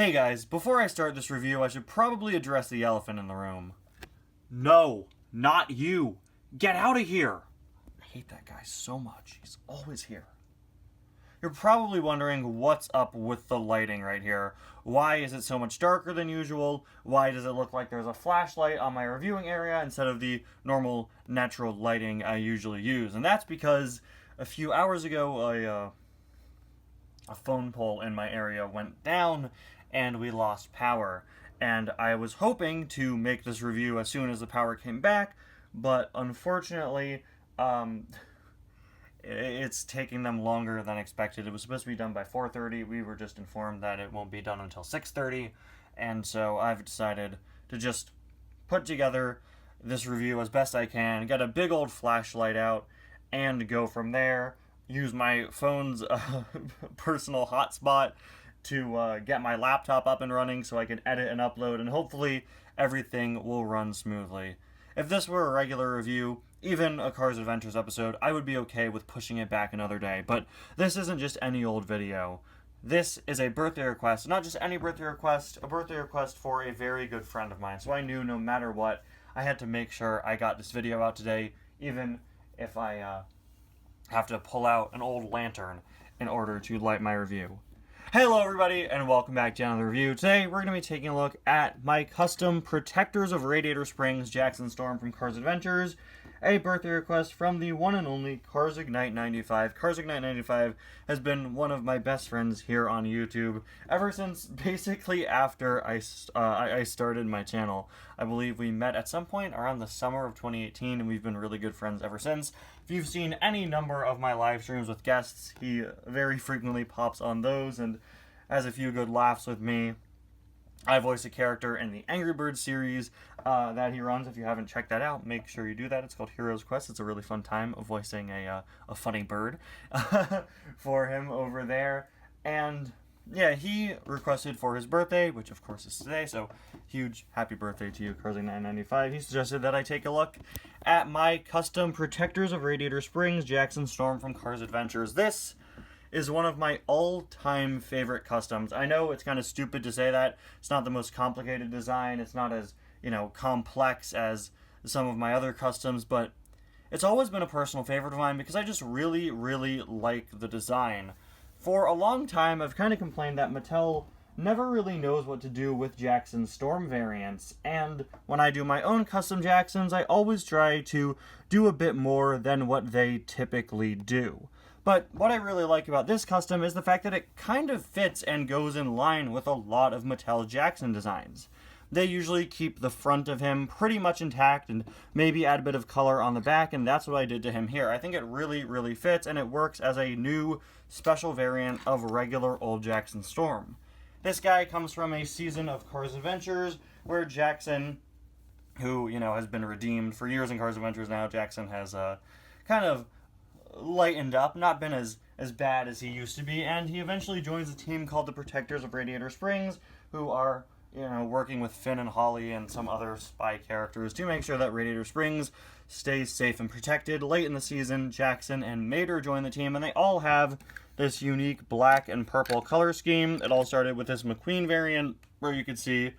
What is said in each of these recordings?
Hey guys, before I start this review, I should probably address the elephant in the room. No, not you. Get out of here. I hate that guy so much. He's always here. You're probably wondering what's up with the lighting right here. Why is it so much darker than usual? Why does it look like there's a flashlight on my reviewing area instead of the normal natural lighting I usually use? And that's because a few hours ago, a phone pole in my area went down and we lost power. And I was hoping to make this review as soon as the power came back, but unfortunately, it's taking them longer than expected. It was supposed to be done by 4:30. We were just informed that it won't be done until 6:30, and so I've decided to just put together this review as best I can, get a big old flashlight out, and go from there. Use my phone's personal hotspot to get my laptop up and running so I can edit and upload, and hopefully everything will run smoothly. If this were a regular review, even a Cars Adventures episode, I would be okay with pushing it back another day, but this isn't just any old video. This is a birthday request, not just any birthday request, a birthday request for a very good friend of mine, so I knew no matter what, I had to make sure I got this video out today, even if I have to pull out an old lantern in order to light my review. Hello everybody, and welcome back to another review. Today we're going to be taking a look at my custom Protectors of Radiator Springs Jackson Storm from Cars Adventures, a birthday request from the one and only Cars Ignite 95. Cars Ignite 95 has been one of my best friends here on YouTube ever since basically after I started my channel. I believe we met at some point around the summer of 2018, and we've been really good friends ever since. If you've seen any number of my live streams with guests, he very frequently pops on those and has a few good laughs with me. I voice a character in the Angry Birds series that he runs. If you haven't checked that out, make sure you do that. It's called Heroes Quest. It's a really fun time of voicing a funny bird for him over there. And yeah, he requested for his birthday, which of course is today, so huge happy birthday to you, Carsing995. He suggested that I take a look at my custom Protectors of Radiator Springs Jackson Storm from Cars Adventures. This is one of my all-time favorite customs. I know it's kind of stupid to say that. It's not the most complicated design. It's not as, complex as some of my other customs, but it's always been a personal favorite of mine because I just really, really like the design. For a long time, I've kind of complained that Mattel never really knows what to do with Jackson Storm variants, and when I do my own custom Jacksons, I always try to do a bit more than what they typically do. But what I really like about this custom is the fact that it kind of fits and goes in line with a lot of Mattel Jackson designs. They usually keep the front of him pretty much intact and maybe add a bit of color on the back, and that's what I did to him here. I think it really, really fits, and it works as a new special variant of regular old Jackson Storm. This guy comes from a season of Cars Adventures where Jackson, who, has been redeemed for years in Cars Adventures now, Jackson has kind of lightened up, not been as bad as he used to be, and he eventually joins a team called the Protectors of Radiator Springs, who are, working with Finn and Holly and some other spy characters to make sure that Radiator Springs stays safe and protected. Late in the season, Jackson and Mater join the team, and they all have this unique black and purple color scheme. It all started with this McQueen variant, where you could see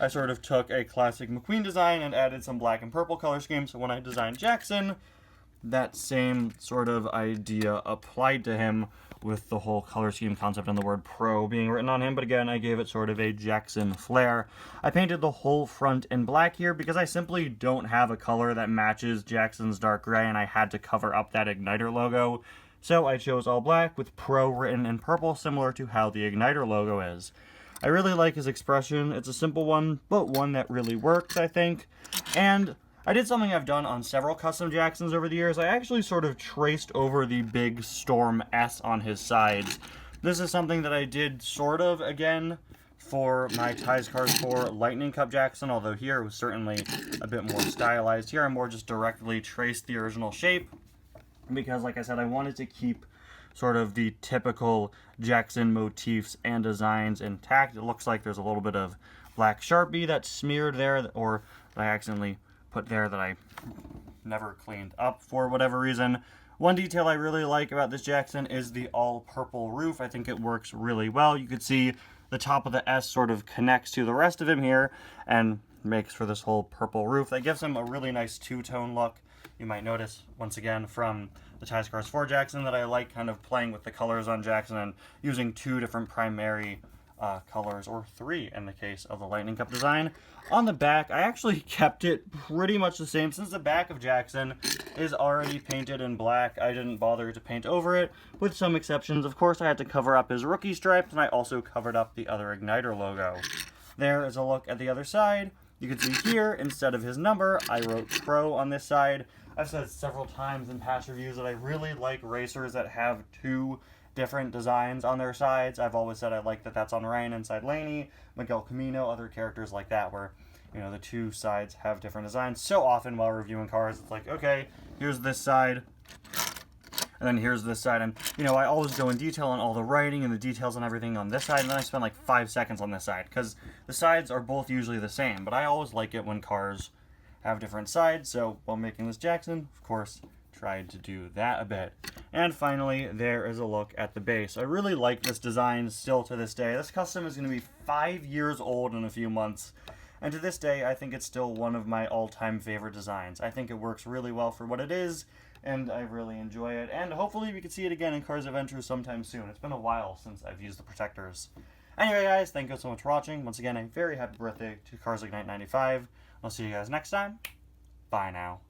I sort of took a classic McQueen design and added some black and purple color scheme, so when I designed Jackson, that same sort of idea applied to him with the whole color scheme concept and the word pro being written on him, but again, I gave it sort of a Jackson flair. I painted the whole front in black here because I simply don't have a color that matches Jackson's dark gray, and I had to cover up that Igniter logo, so I chose all black with pro written in purple, similar to how the Igniter logo is. I really like his expression. It's a simple one, but one that really works, I think, and I did something I've done on several custom Jacksons over the years. I actually sort of traced over the big Storm S on his sides. This is something that I did sort of again for my Ties Cars 4 Lightning Cup Jackson, although here it was certainly a bit more stylized. Here I more just directly traced the original shape because, like I said, I wanted to keep sort of the typical Jackson motifs and designs intact. It looks like there's a little bit of black Sharpie that's smeared there, or that I accidentally put there that I never cleaned up for whatever reason. One detail I really like about this Jackson is the all-purple roof. I think it works really well. You could see the top of the S sort of connects to the rest of him here and makes for this whole purple roof that gives him a really nice two-tone look. You might notice, once again, from the Ties Cars 4 Jackson that I like kind of playing with the colors on Jackson and using two different primary colors, or three in the case of the Lightning Cup design. On the back, I actually kept it pretty much the same. Since the back of Jackson is already painted in black, I didn't bother to paint over it, with some exceptions. Of course, I had to cover up his rookie stripes, and I also covered up the other Igniter logo. There is a look at the other side. You can see here, instead of his number, I wrote Pro on this side. I've said several times in past reviews that I really like racers that have two different designs on their sides. I've always said I like that that's on Ryan inside Laney, Miguel Camino, other characters like that, where, you know, the two sides have different designs. So often while reviewing cars, it's like, okay, here's this side, and then here's this side, and, you know, I always go in detail on all the writing and the details and everything on this side, and then I spend like 5 seconds on this side, because the sides are both usually the same, but I always like it when cars have different sides. So while making this Jackson, of course, tried to do that a bit. And finally, there is a look at the base. I really like this design still to this day. This custom is going to be 5 years old in a few months, and to this day, I think it's still one of my all-time favorite designs. I think it works really well for what it is, and I really enjoy it, and hopefully we can see it again in Cars Adventures sometime soon. It's been a while since I've used the protectors. Anyway, guys, thank you so much for watching. Once again, a very happy birthday to Cars Ignite 95. I'll see you guys next time. Bye now.